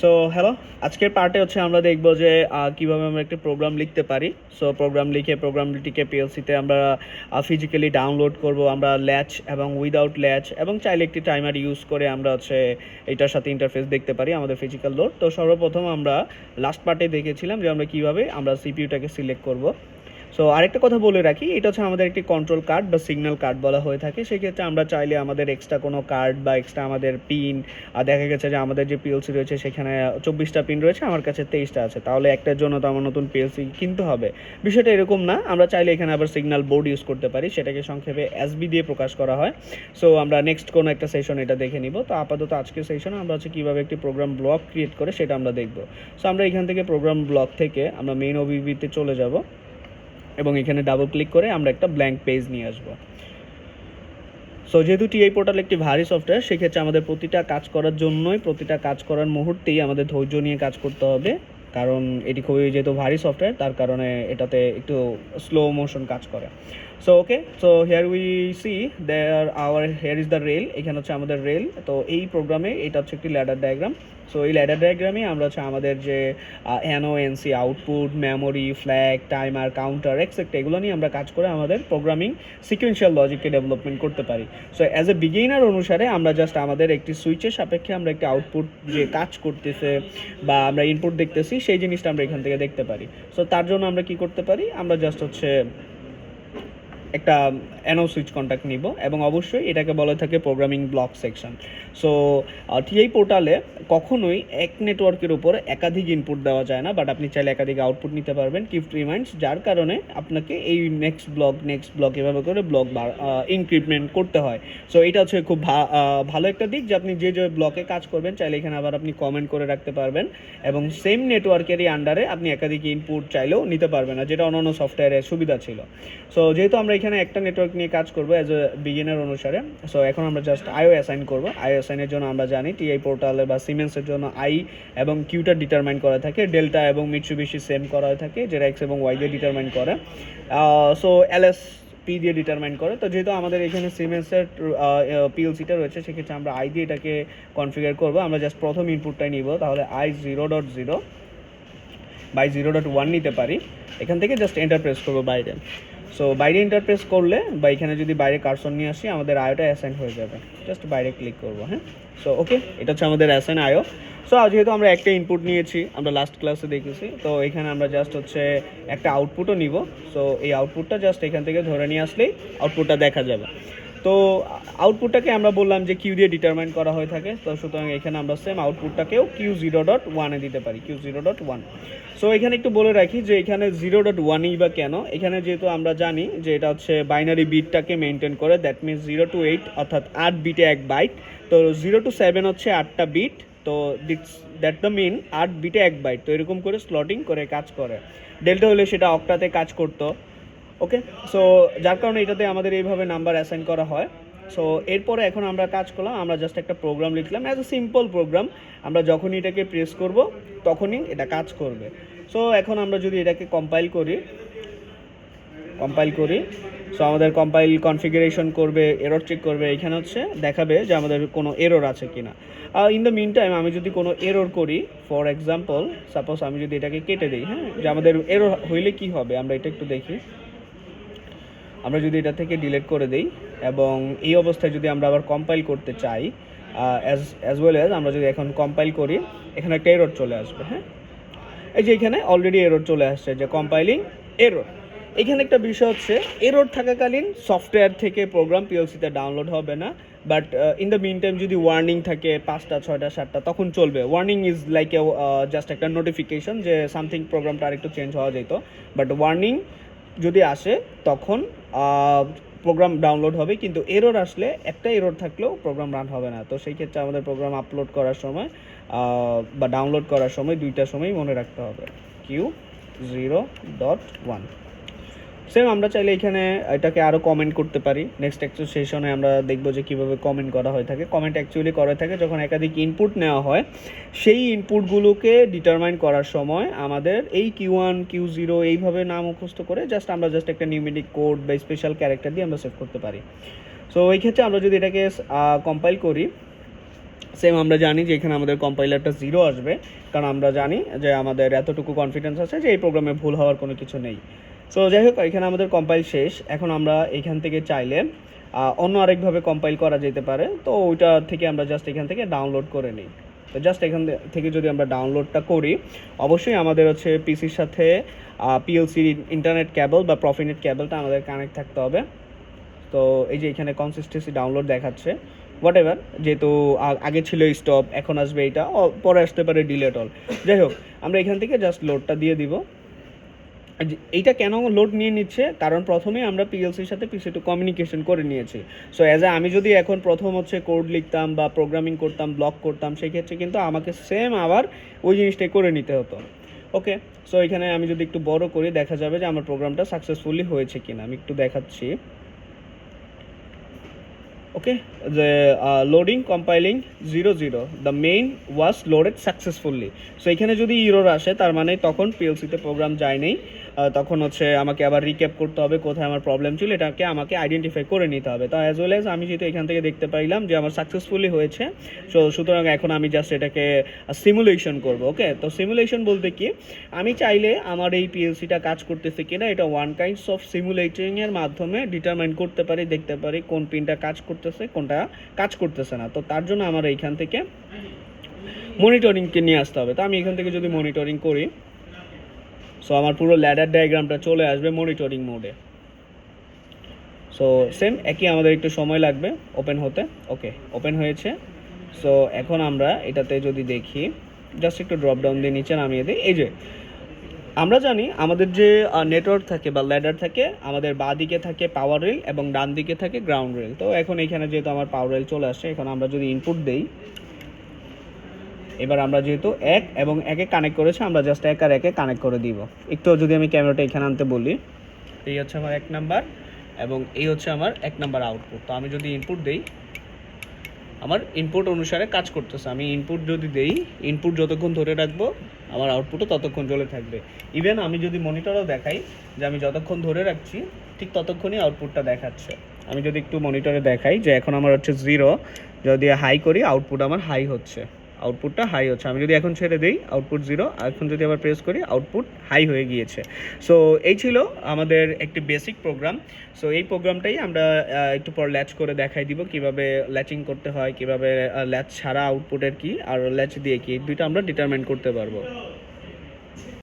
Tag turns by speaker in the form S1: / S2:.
S1: So hello, আজকের পার্টে হচ্ছে আমরা দেখব যে কিভাবে আমরা একটা প্রোগ্রাম লিখতে পারি। সো প্রোগ্রাম লিখে প্রোগ্রামটিকে পিএলসিতে আমরা ফিজিক্যালি ডাউনলোড করব, আমরা ল্যাচ এবং উইদাউট ল্যাচ এবং চাইলে একটি টাইমার ইউজ করে আমরা হচ্ছে এটার সাথে ইন্টারফেস দেখতে পারি আমাদের ফিজিক্যাল লোড। তো সর্বপ্রথম আমরা লাস্ট পার্টে দেখেছিলাম যে আমরা কিভাবে আমরা সিপিইউটাকে সিলেক্ট করব। সো আরেকটা কথা বলে রাখি, এটা হচ্ছে আমাদের একটি কন্ট্রোল কার্ড বা সিগন্যাল কার্ড বলা হয়ে থাকে। সেক্ষেত্রে আমরা চাইলে আমাদের এক্সট্রা কোনো কার্ড বা এক্সট্রা আমাদের পিন, দেখা গেছে যে আমাদের যে পিএলসি রয়েছে সেখানে 24টা পিন রয়েছে, আমার কাছে 23টা আছে, তাহলে একটার জন্য তো আমার নতুন পিএলসি কিনতে হবে। বিষয়টা এরকম না, আমরা চাইলে এখানে আবার সিগন্যাল বোর্ড ইউজ করতে পারি, সেটাকে সংক্ষেপে এসবি দিয়ে প্রকাশ করা হয়। সো আমরা নেক্সট কোনো একটা সেশন এটা দেখে নিব। তো আপাতত আজকের সেশনে আমরা হচ্ছে কীভাবে একটি প্রোগ্রাম ব্লক ক্রিয়েট করে সেটা আমরা দেখব। সো আমরা এখান থেকে প্রোগ্রাম ব্লক থেকে আমরা মেইন ওবিবিতে চলে যাব এবং এখানে ডাবল ক্লিক করে আমরা একটা ব্ল্যাঙ্ক পেজ নিয়ে আসবো। সো যেহেতু টিআই পোর্টাল একটি ভারী সফটওয়্যার, সেক্ষেত্রে আমাদের প্রতিটা কাজ করার জন্যই প্রতিটা কাজ করার মুহূর্তেই আমাদের ধৈর্য নিয়ে কাজ করতে হবে, কারণ এটি খুবই যেহেতু ভারী সফটওয়্যার তার কারণে এটাতে একটু স্লো মোশন কাজ করে। So okay, so here we see here is the rail. এখানে হচ্ছে আমাদের রেল। তো এই প্রোগ্রামে এটা হচ্ছে একটি ল্যাডার ডায়াগ্রাম। সো এই ল্যাডার ডায়াগ্রামে আমরা হচ্ছে আমাদের যে NO NC, output, memory, flag, timer, counter etcetera এগুলো নিয়ে আমরা কাজ করে আমাদের প্রোগ্রামিং সিকোয়েন্সিয়াল লজিককে ডেভেলপমেন্ট করতে পারি। সো অ্যাজ এ বিগিনার অনুসারে আমরা জাস্ট আমাদের একটি সুইচের সাপেক্ষে আমরা একটি আউটপুট যে কাজ করতেছে বা আমরা ইনপুট দেখতেছি সেই জিনিসটা আমরা এখান থেকে দেখতে পারি। সো তার জন্য আমরা কি করতে পারি, আমরা জাস্ট হচ্ছে একটা অ্যানো সুইচ কন্ট্যাক্ট নিব এবং অবশ্যই এটাকে বলা থাকে programming block section. So TI পোর্টালে কখনোই এক নেটওয়ার্কের উপর একাধিক ইনপুট দেওয়া যায় না, বাট আপনি চাইলে একাধিক আউটপুট নিতে পারবেন কিপ রিমাইন্ডস, যার কারণে আপনাকে এই নেক্সট ব্লক এভাবে করে ব্লক ইনক্রিপমেন্ট করতে হয়। সো এটা হচ্ছে খুব ভালো একটা দিক যে আপনি যে ব্লকে কাজ করবেন চাইলে এখানে আবার আপনি কমেন্ট করে রাখতে পারবেন এবং সেম নেটওয়ার্কেরই আন্ডারে আপনি একাধিক ইনপুট চাইলেও নিতে পারবেন না, যেটা অন্যান্য সফটওয়্যারের সুবিধা ছিল। সো যেহেতু আমরা এখানে একটা নেটওয়ার্ক নিয়ে কাজ করবো অ্যাজ এ বিগিনার অনুসারে, সো এখন আমরা জাস্ট আইও অ্যাসাইন করবো। আইও অ্যাসাইনের জন্য আমরা জানি টিআই পোর্টালে বা সিমেন্সের জন্য আই এবং কিউটা ডিটারমাইন করা থাকে, ডেল্টা এবং মিটসুবিশি সেম করা হয়ে থাকে, যেটা এক্স এবং ওয়াই দিয়ে ডিটারমাইন করে। সো এলএস পি দিয়ে ডিটারমাইন করে। তো যেহেতু আমাদের এখানে সিমেন্সের পিএলসিটা রয়েছে, সেক্ষেত্রে আমরা আই দিয়ে এটাকে কনফিগার করবো। আমরা জাস্ট প্রথম ইনপুটটাই নিব, তাহলে আই 0.0 বাই 0.1 নিতে পারি। এখান থেকে জাস্ট এন্টার প্রেস করবো বাইরে। সো বাইরে ইন্টারপ্রেস করলে বা এখানে যদি বাইরে কার্সর নিয়ে আসি আমাদের আয়োটা অ্যাসাইন হয়ে যাবে, জাস্ট বাইরে ক্লিক করবো। হ্যাঁ, সো ওকে, এটা হচ্ছে আমাদের অ্যাসাইন আয়ো। সো যেহেতু আমরা একটা ইনপুট নিয়েছি, আমরা লাস্ট ক্লাসে দেখেছি, তো এখানে আমরা জাস্ট হচ্ছে একটা আউটপুটও নিব। সো এই আউটপুটটা জাস্ট এখান থেকে ধরে নিয়ে আসলেই আউটপুটটা দেখা যাবে। তো আউটপুটটাকে আমরা বললাম যে কিউ দিয়ে ডিটারমাইন করা হয়ে থাকে, তো সুতরাং এখানে আমরা সেম আউটপুটটাকেও Q0.1 দিতে পারি, Q0.1। সো এখানে একটু বলে রাখি যে এখানে 0.1ই বা কেন, এখানে যেহেতু আমরা জানি যে এটা হচ্ছে বাইনারি বিটটাকে মেনটেন করে, দ্যাট মিনস 0 to 8 অর্থাৎ 8 বিটে 1 বাইট। তো 0 to 7 হচ্ছে 8টা বিট, তো দ্যাট দ্য মিন 8 বিটে 1 বাইট। তো এরকম করে স্লটিং করে কাজ করে। ডেল্টা হলে সেটা অক্টাতে কাজ করতো। ওকে, সো যার কারণে এটাতে আমাদের এইভাবে নাম্বার অ্যাসাইন করা হয়। সো এরপরে এখন আমরা কাজ করলাম, আমরা জাস্ট একটা প্রোগ্রাম লিখলাম অ্যাজ এ সিম্পল প্রোগ্রাম। আমরা যখনই এটাকে প্রেস করব তখনই এটা কাজ করবে। সো এখন আমরা যদি এটাকে কম্পাইল করি, সো আমাদের কম্পাইল কনফিগারেশন করবে, এরর চেক করবে, এখানে হচ্ছে দেখাবে যে আমাদের কোনো এরর আছে কিনা। ইন দ্য মিন টাইম আমি যদি কোনো এরর করি, ফর এক্সাম্পল সাপোজ আমি যদি এটাকে কেটে দিই, হ্যাঁ, যে আমাদের এরর হইলে কি হবে আমরা এটা একটু দেখি। আমরা যদি এটা থেকে ডিলিট করে দিই এবং এই অবস্থায় যদি আমরা আবার কম্পাইল করতে চাই, অ্যাজ ওয়েল অ্যাজ আমরা যদি এখন কম্পাইল করি, এখানে একটা এরর চলে আসবে। হ্যাঁ, এই যে এখানে অলরেডি এরর চলে আসছে যে কম্পাইলিং এরর। এখানে একটা বিষয় হচ্ছে এরর থাকাকালীন সফটওয়্যার থেকে প্রোগ্রাম পিএলসিতে ডাউনলোড হবে না, but in the mean time যদি ওয়ার্নিং থাকে 5টা 6টা 7টা তখন চলবে। ওয়ার্নিং ইজ লাইক জাস্ট একটা নোটিফিকেশন যে সামথিং প্রোগ্রামটা আরেকটু চেঞ্জ হওয়া যেত, বাট ওয়ার্নিং যদি আসে তখন প্রোগ্রাম ডাউনলোড হবে, কিন্তু এরর আসলে একটা এরর থাকলেও প্রোগ্রাম রান হবে না। তো সেই ক্ষেত্রে আমাদের প্রোগ্রাম আপলোড করার সময় বা ডাউনলোড করার সময় দুইটার সময় মনে রাখতে হবে Q0.1। সেম আমরা চাইলে এখানে এটাকে আরও কমেন্ট করতে পারি। নেক্সট একটা সেশনে আমরা দেখবো যে কীভাবে কমেন্ট করা হয়ে থাকে। কমেন্ট অ্যাকচুয়ালি করা থাকে যখন একাধিক ইনপুট নেওয়া হয়, সেই ইনপুটগুলোকে ডিটারমাইন করার সময় আমাদের এই Q1 Q0 এইভাবে নাম মুখস্থ করে আমরা জাস্ট একটা নিউমেরিক কোড বা স্পেশাল ক্যারেক্টার দিয়ে আমরা সেভ করতে পারি। সো এই ক্ষেত্রে আমরা যদি এটাকে কম্পাইল করি, সেম আমরা জানি যে এখানে আমাদের কম্পাইলারটা 0 আসবে, কারণ আমরা জানি যে আমাদের এতটুকু কনফিডেন্স আছে যে এই প্রোগ্রামে ভুল হওয়ার কোনো কিছু নেই। সো যাই হোক, এখানে আমাদের কম্পাইল শেষ। এখন আমরা এখান থেকে চাইলে অন্য আরেকভাবে কম্পাইল করা যেতে পারে, তো ওইটা থেকে আমরা জাস্ট এখান থেকে ডাউনলোড করে নিই। তো জাস্ট এখান থেকে যদি আমরা ডাউনলোডটা করি, অবশ্যই আমাদের হচ্ছে পিসির সাথে পিএলসির ইন্টারনেট কেবল বা প্রফিনেট কেবলটা আমাদের কানেক্ট থাকতে হবে। তো এই যে এখানে কনসিস্টেন্সি ডাউনলোড দেখাচ্ছে, হোয়াট এভার, যেহেতু আগে ছিল স্টপ, এখন আসবে এইটা, পরে আসতে পারে ডিলেট অল। যাই হোক, আমরা এখান থেকে জাস্ট লোডটা দিয়ে দিব। এইটা কেন লোড নিয়ে নিচ্ছে, কারণ প্রথমেই আমরা পিএলসির সাথে পিসি2 কমিউনিকেশন করে নিয়েছি। সো আমি যদি এখন প্রথম হচ্ছে কোড লিখতাম বা প্রোগ্রামিং করতাম, ব্লক করতাম, সেই ক্ষেত্রে কিন্তু আমাকে সেম আবার ওই জিনিসটাই করে নিতে হতো। ওকে, সো এখানে আমি যদি একটু বড় করি, দেখা যাবে যে আমার প্রোগ্রামটা সাকসেসফুলি হয়েছে কিনা। আমি একটু দেখাচ্ছি। ওকে, the loading compiling 00 the main was loaded successfully. So এখানে যদি ইরর আসে, তার মানে তখন পিএলসিতে প্রোগ্রাম যায় নেই, তখন হচ্ছে আমাকে আবার রিক্যাপ করতে হবে কোথায় আমার প্রবলেম ছিল, এটাকে আমাকে আইডেন্টিফাই করে নিতে হবে। তো অ্যাজ ওয়েল অ্যাজ আমি যেহেতু এখান থেকে দেখতে পাইলাম যে আমার সাকসেসফুলি হয়েছে, সো সুতরাং এখন আমি জাস্ট এটাকে সিমুলেশন করব। ওকে, তো সিমুলেশন বলতে কি, আমি চাইলে আমার এই পিএলসিটা কাজ করতেছে কিনা এটা ওয়ান কাইন্ডস অফ সিমুলেটিংয়ের মাধ্যমে ডিটারমাইন করতে পারি, দেখতে পারি কোন পিনটা কাজ করতেছে, কোনটা কাজ করতেছে না। তো তার জন্য আমার এইখান থেকে মনিটরিংকে নিয়ে আসতে হবে। তো আমি এখান থেকে যদি মনিটরিং করি, সো আমার পুরো ল্যাডার ডায়াগ্রামটা চলে আসবে মনিটরিং মোডে। সো সেম একই, আমাদের একটু সময় লাগবে ওপেন হতে। ওকে, ওপেন হয়েছে। সো এখন আমরা এটাতে যদি দেখি, জাস্ট একটু ড্রপ ডাউন দিয়ে নিচে নামিয়ে দিই। এই যে আমরা জানি আমাদের যে নেটওয়ার্ক থাকে বা ল্যাডার থাকে, আমাদের বাঁ দিকে থাকে পাওয়ার রেল এবং ডান দিকে থাকে গ্রাউন্ড রেল। তো এখন এখানে যেহেতু আমার পাওয়ার রেল চলে আসছে, এখন আমরা যদি ইনপুট দেই, এবার আমরা যেহেতু 1 এবং 1-এ কানেক্ট করেছি, আমরা জাস্ট 1 আর 1-এ কানেক্ট করে দিব। একটু যদি আমি ক্যামেরাটা এখানে আনতে বলি, এই হচ্ছে আমার 1 নাম্বার এবং এই হচ্ছে আমার 1 নাম্বার আউটপুট। তো আমি যদি ইনপুট দেই, আমার ইনপুট অনুসারে কাজ করতেছে। আমি ইনপুট যদি দেই, ইনপুট যতক্ষণ ধরে রাখবো আমার আউটপুটও ততক্ষণ চলে থাকবে। ইভেন আমি যদি মনিটরও দেখাই যে আমি যতক্ষণ ধরে রাখছি ঠিক ততক্ষণই আউটপুটটা দেখাচ্ছে। আমি যদি একটু মনিটরে দেখাই যে এখন আমার হচ্ছে 0, যদি হাই করি আউটপুট আমার হাই হচ্ছে, আউটপুটটা হাই হচ্ছে। আমি যদি এখন ছেড়ে দিই আউটপুট 0, এখন যদি আবার প্রেস করি আউটপুট হাই হয়ে গিয়েছে। সো এই ছিল আমাদের একটি বেসিক প্রোগ্রাম। সো এই প্রোগ্রামটাই আমরা একটু পর ল্যাচ করে দেখাই দিব কিভাবে ল্যাচিং করতে হয়, কিভাবে ল্যাচ ছাড়া আউটপুটের কি আর ল্যাচ দিয়ে কি, দুইটা আমরা ডিটারমাইন করতে পারবো।